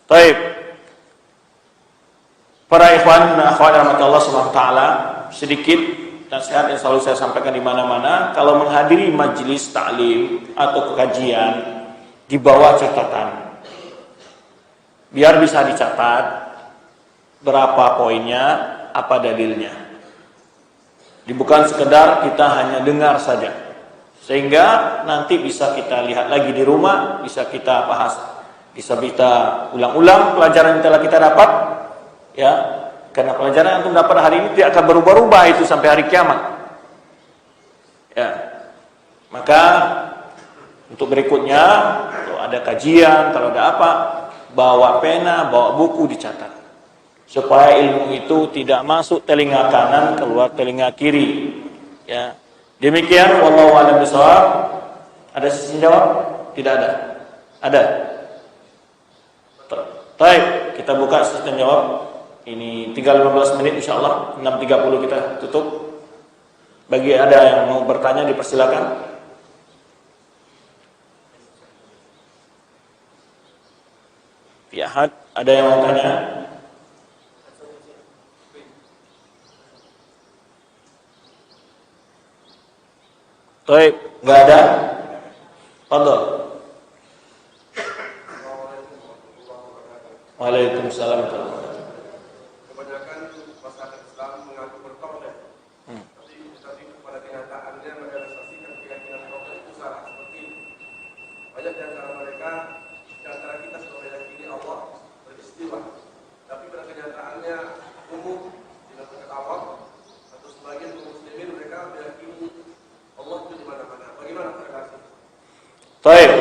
Speaker 1: Baik. Para ikhwan dan akhwat rahmatullah subhanahu wa taala, sedikit nasihat yang selalu saya sampaikan di mana-mana, kalau menghadiri majelis taklim atau kajian, dibawa catatan. Biar bisa dicatat berapa poinnya, apa dalilnya. Bukan sekedar kita hanya dengar saja. Sehingga nanti bisa kita lihat lagi di rumah, bisa kita bahas, bisa kita ulang-ulang pelajaran yang telah kita dapat, ya. Karena pelajaran yang antum dapat hari ini tidak akan berubah-ubah itu sampai hari kiamat. Ya. Maka untuk berikutnya, kalau ada kajian, kalau ada apa, bawa pena, bawa buku, dicatat. Supaya ilmu itu tidak masuk telinga kanan, keluar telinga kiri. Ya. Demikian, wallahu a'lam bishawab. Ada sesi jawab? Tidak ada. Ada. Baik, kita buka sesi jawab. Ini tinggal 15 menit insyaallah. 6.30 kita tutup. Bagi ada yang mau bertanya dipersilakan. Ya, ada yang mau tanya? Baik, enggak ada? Fadhil. Waalaikumsalam.
Speaker 3: Kebanyakan masyarakat Islam mengaku bertauhid. Tapi pada kenyataannya merealisasikan keyakinan tauhid itu salah seperti ini. Banyak di antara mereka, di antara kita sudah meyakini Allah beristiwa. Tapi pada kenyataannya umum dengan awam atau sebagian kaum muslimin mereka meyakini Allah itu di mana-mana. Bagaimana korelasi?
Speaker 1: Baik.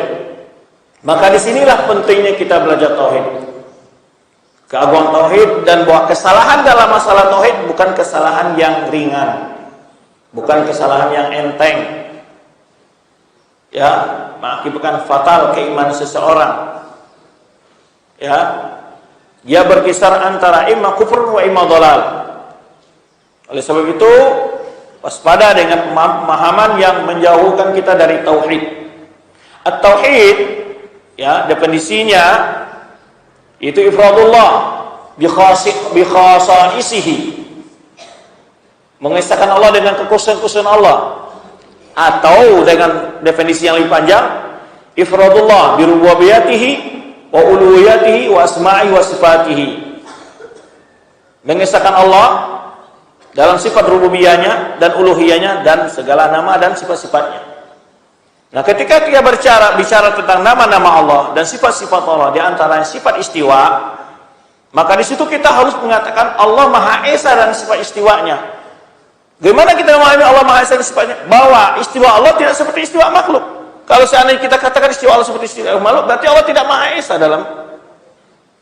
Speaker 1: Maka disinilah pentingnya kita belajar tauhid. Keagungan tauhid dan bahwa kesalahan dalam masalah tauhid bukan kesalahan yang ringan, bukan kesalahan yang enteng, ya, mengakibatkan fatal keimanan seseorang. Ya, dia berkisar antara imma kufur wa imma dhalal. Oleh sebab itu, waspada dengan pemahaman yang menjauhkan kita dari tauhid. At-tauhid, ya, definisinya itu ifradullah bi khasaisihi, mengesahkan Allah dengan kekhususan Allah, atau dengan definisi yang lebih panjang, ifradullah bi rububiyatihi wa uluhiyatihi wa asma'i wa sifatihi, mengesahkan Allah dalam sifat rububiyahnya dan uluhiyahnya dan segala nama dan sifat-sifatnya. Nah, ketika kita bicara tentang nama-nama Allah dan sifat-sifat Allah, di antaranya sifat istiwa, maka di situ kita harus mengatakan Allah Maha Esa dan sifat istiwanya. Bagaimana kita memahami Allah Maha Esa dan sifatnya? Bahwa istiwa Allah tidak seperti istiwa makhluk. Kalau seandainya kita katakan istiwa Allah seperti istiwa makhluk, berarti Allah tidak Maha Esa dalam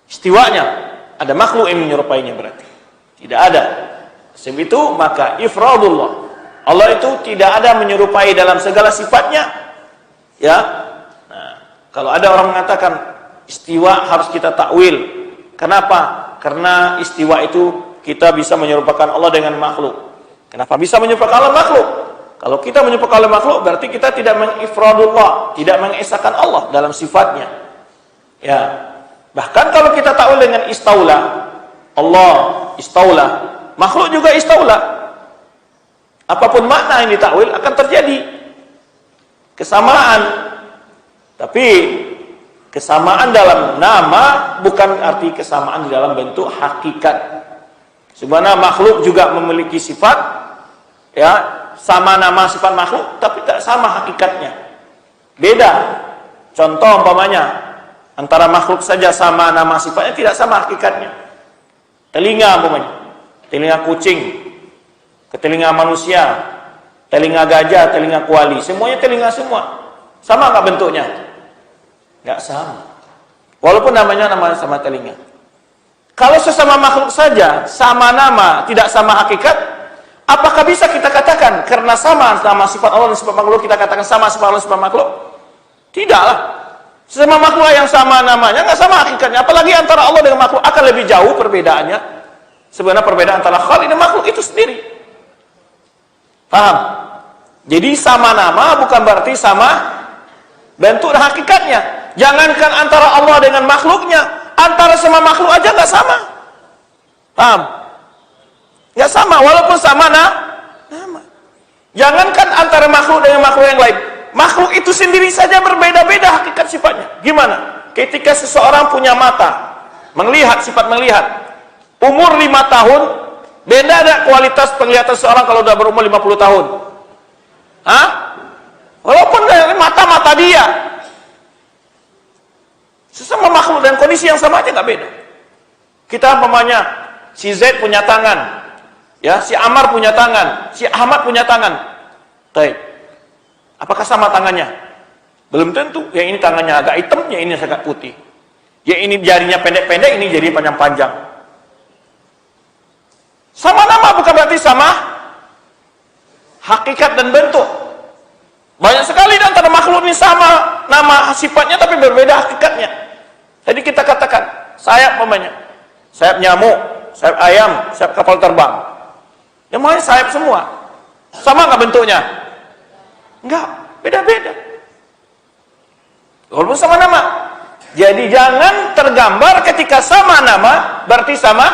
Speaker 1: istiwanya. Ada makhluk yang menyerupainya berarti. Tidak ada. Sebab itu maka ifradullah, Allah itu tidak ada menyerupai dalam segala sifatnya. Ya, nah, kalau ada orang mengatakan istiwa harus kita takwil. Kenapa? Karena istiwa itu kita bisa menyerupakan Allah dengan makhluk. Kenapa bisa menyerupakan Allah makhluk? Kalau kita menyerupakan Allah makhluk, berarti kita tidak mengifradullah, tidak mengesahkan Allah dalam sifatnya. Ya, bahkan kalau kita takwil dengan istaula, Allah istaula, makhluk juga istaula. Apapun makna yang ditakwil akan terjadi kesamaan, tapi kesamaan dalam nama bukan arti kesamaan di dalam bentuk hakikat. Sebenarnya makhluk juga memiliki sifat, ya, sama nama sifat makhluk, tapi tak sama hakikatnya. Beda. Contoh umpamanya, antara makhluk saja sama nama sifatnya, tidak sama hakikatnya. Telinga umpamanya, telinga kucing ke telinga manusia, telinga gajah, telinga kuali, semuanya telinga semua. Sama nggak bentuknya? Nggak sama. Walaupun namanya sama telinga. Kalau sesama makhluk saja, sama nama, tidak sama hakikat, apakah bisa kita katakan karena sama nama sifat Allah dan sifat makhluk, kita katakan sama sifat Allah dan sifat makhluk? Tidaklah. Sesama makhluk yang sama namanya, nggak sama hakikatnya. Apalagi antara Allah dengan makhluk akan lebih jauh perbedaannya. Sebenarnya perbedaan antara khalik dan makhluk itu sendiri. Paham? Jadi sama nama bukan berarti sama bentuk dan hakikatnya. Jangankan antara Allah dengan makhluknya, antara sama makhluk aja nggak sama. Paham? Nggak sama, walaupun sama nama. Jangankan antara makhluk dengan makhluk yang lain, makhluk itu sendiri saja berbeda-beda hakikat sifatnya. Gimana? Ketika seseorang punya mata, melihat, sifat melihat, umur 5 tahun Beda ada kualitas penglihatan seorang kalau udah berumur 50 tahun. Hah? Walaupun dari mata-mata dia. Sesama makhluk dan kondisi yang sama aja nggak beda. Kita umpamanya si Zaid punya tangan, ya, si Ammar punya tangan, si Ahmad punya tangan. Baik. Apakah sama tangannya? Belum tentu. Yang ini tangannya agak hitam, yang ini agak putih. Yang ini jarinya pendek-pendek, ini jari panjang-panjang. Sama nama bukan berarti sama hakikat dan bentuk. Banyak sekali di antara makhluk ini sama nama sifatnya tapi berbeda hakikatnya. Jadi kita katakan sayap umpamanya, sayap nyamuk, sayap ayam, sayap kapal terbang. Yang mana sayap semua. Sama nggak bentuknya? Enggak, beda-beda. Walaupun sama nama. Jadi jangan tergambar ketika sama nama berarti sama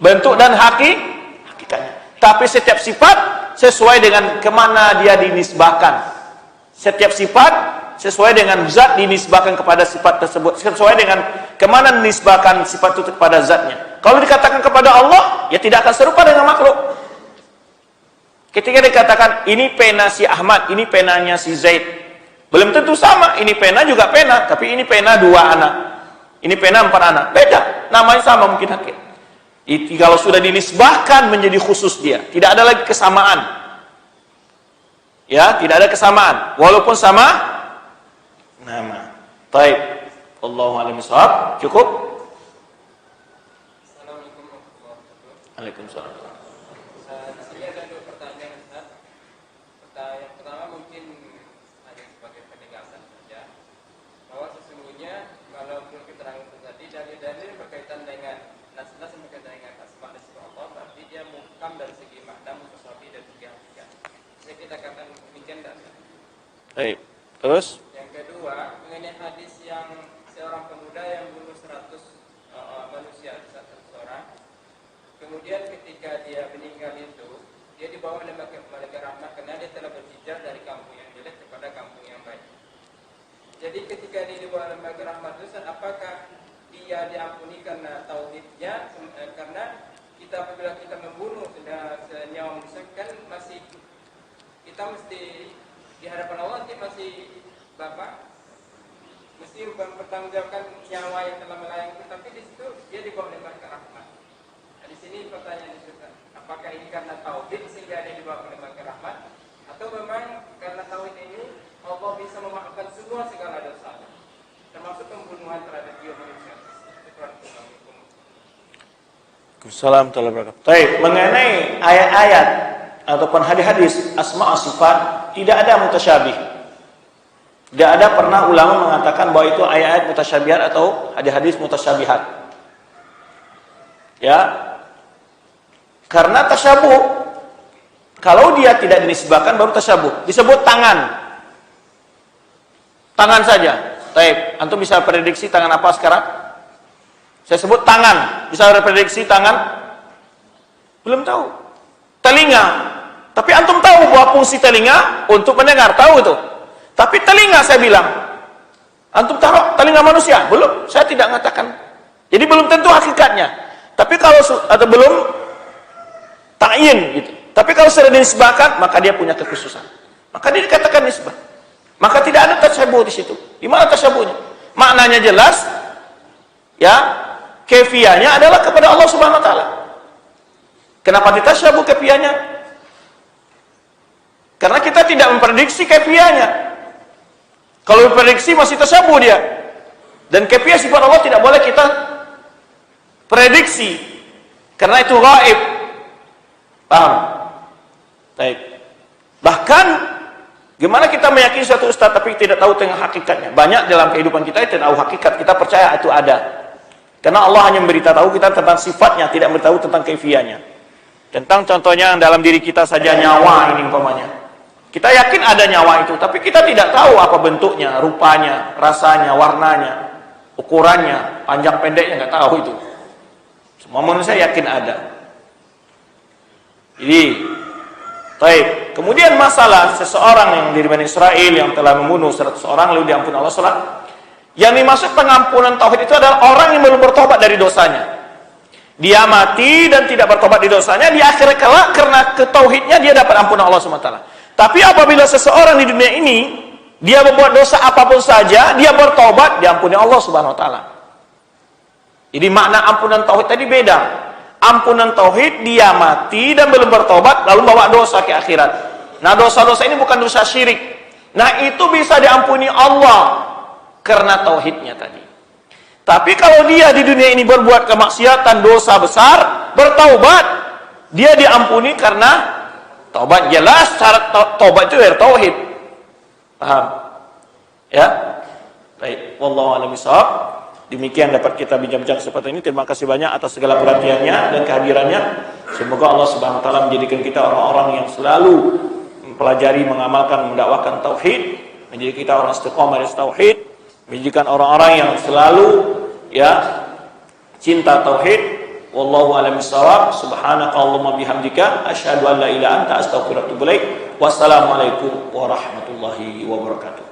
Speaker 1: bentuk dan hakikatnya. Tapi setiap sifat sesuai dengan kemana dia dinisbahkan. Setiap sifat sesuai dengan zat dinisbahkan kepada sifat tersebut. Sesuai dengan kemana dinisbahkan sifat itu kepada zatnya. Kalau dikatakan kepada Allah, ya tidak akan serupa dengan makhluk. Ketika dikatakan ini pena si Ahmad, ini penanya si Zaid, belum tentu sama. Ini pena juga pena, tapi ini pena 2 anak, ini pena 4 anak, beda. Namanya sama mungkin hakik. Kalau sudah dinisbahkan menjadi khusus dia, tidak ada lagi kesamaan. Ya, tidak ada kesamaan, walaupun sama nama. Baik, Allahu a'lam bishawab. Cukup.
Speaker 4: Assalamualaikum warahmatullahi wabarakatuh.
Speaker 1: Waalaikumsalam.
Speaker 4: Di sini ada 2 pertanyaan, Ustaz. Yang pertama mungkin hanya sebagai penegasan saja, bahwa sesungguhnya kalau menurut keterangan tadi dalil-dalil berkaitan dengan nas-nas yang berkaitan dengan asma dan sifat Allah, berarti dia muhkam dari segi makna, mutasawwif dan segi hakikat. Bisa kita katakan demikian tidak?
Speaker 1: Baik. Terus?
Speaker 4: Yang kedua, mengenai hadis yang seorang pemuda yang bunuh 100 manusia, 100 orang. Kemudian ketika dia meninggal itu, dia dibawa oleh malaikat rahmat karena dia telah berhijrah dari kampung yang jelek kepada kampung yang baik. Jadi ketika dia dibawa oleh malaikat rahmat itu, apakah dia diampuni karena tauhidnya? Karena kita apabila kita membunuh senyawa manusia kan masih kita mesti di hadapan Allah nanti masih mesti mempertanggungjawabkan nyawa yang telah melayang itu, tapi di situ dia dibawa oleh malaikat rahmat. Nah, di sini pertanyaan itu, apakah ini karena tauhid sehingga dia dibawa oleh malaikat rahmat, atau memang karena tauhid ini Allah bisa memaafkan semua segala dosa, termasuk pembunuhan terhadap jiwa manusia.
Speaker 1: Assalamualaikum warahmatullahi wabarakatuh. Baik, mengenai ayat-ayat ataupun hadis-hadis asma sifat tidak ada mutasyabih. Tidak ada pernah ulama mengatakan bahwa itu ayat-ayat mutasyabihat atau hadis-hadis mutasyabihat. Ya. Karena tasyabuh, kalau dia tidak dinisbahkan baru tasyabuh. Disebut tangan. Tangan saja. Baik, antum bisa prediksi tangan apa sekarang? Saya sebut tangan. Bisa prediksi tangan? Belum tahu. Telinga. Tapi antum tahu bahwa fungsi telinga untuk mendengar, tahu itu. Tapi telinga saya bilang, antum tahu telinga manusia? Belum, saya tidak mengatakan. Jadi belum tentu hakikatnya. Tapi kalau atau belum ta'yin gitu. Tapi kalau sudah dinisbahkan, maka dia punya kekhususan. Maka dia dikatakan nisbah. Maka tidak ada tasyabuh di situ. Di mana tasyabuhnya? Maknanya jelas, ya. Kefiyahnya adalah kepada Allah Subhanahu wa taala. Kenapa ditasyabuh kefiyahnya? Karena kita tidak memprediksi kefiyahnya. Kalau memprediksi masih tasyabuh dia. Dan kefiyah sifat Allah tidak boleh kita prediksi. Karena itu gaib. Paham? Baik. Bahkan gimana kita meyakini suatu ustaz tapi tidak tahu tentang hakikatnya? Banyak dalam kehidupan kita yang tidak tahu hakikat, kita percaya itu ada. Karena Allah hanya memberitahu kita tentang sifatnya, tidak memberitahu tentang kaifiyahnya. Tentang contohnya dalam diri kita saja nyawa ini umpamanya. Kita yakin ada nyawa itu, tapi kita tidak tahu apa bentuknya, rupanya, rasanya, warnanya, ukurannya, panjang pendeknya, nggak tahu itu. Semua manusia yakin ada. Jadi, baik. Kemudian masalah seseorang yang dari Bani Israel yang telah membunuh 100 orang lalu diampuni Allah SWT. Yang dimaksud pengampunan tauhid itu adalah orang yang belum bertobat dari dosanya. dia mati dan tidak bertobat di dosanya, di akhirat kelak karena ketauhidnya dia dapat ampunan Allah SWT. Tapi apabila seseorang di dunia ini dia membuat dosa apapun saja, dia bertobat, diampuni Allah Subhanahu wa taala. Jadi makna ampunan tauhid tadi beda. Ampunan tauhid dia mati dan belum bertobat lalu bawa dosa ke akhirat. Nah, dosa-dosa ini bukan dosa syirik. Nah, itu bisa diampuni Allah karena tauhidnya tadi. Tapi kalau dia di dunia ini berbuat kemaksiatan, dosa besar, bertaubat, dia diampuni karena taubat. Jelas syarat taubat itu dari tauhid. Paham? Ya? Baik, wallahu a'lam bishawab. Demikian dapat kita bincang-bincang seperti ini. Terima kasih banyak atas segala perhatiannya dan kehadirannya. Semoga Allah Subhanahu wa taala menjadikan kita orang-orang yang selalu mempelajari, mengamalkan, mendakwahkan tauhid, menjadi kita orang istiqomah di tauhid, menjadikan orang-orang yang selalu cinta tauhid. Wallahu a'lam bishawab. Subhanakallahumma bihamdika asyhadu an la ilaha illa anta astaghfiruka wa atubu ilaik. Wassalamualaikum warahmatullahi wabarakatuh.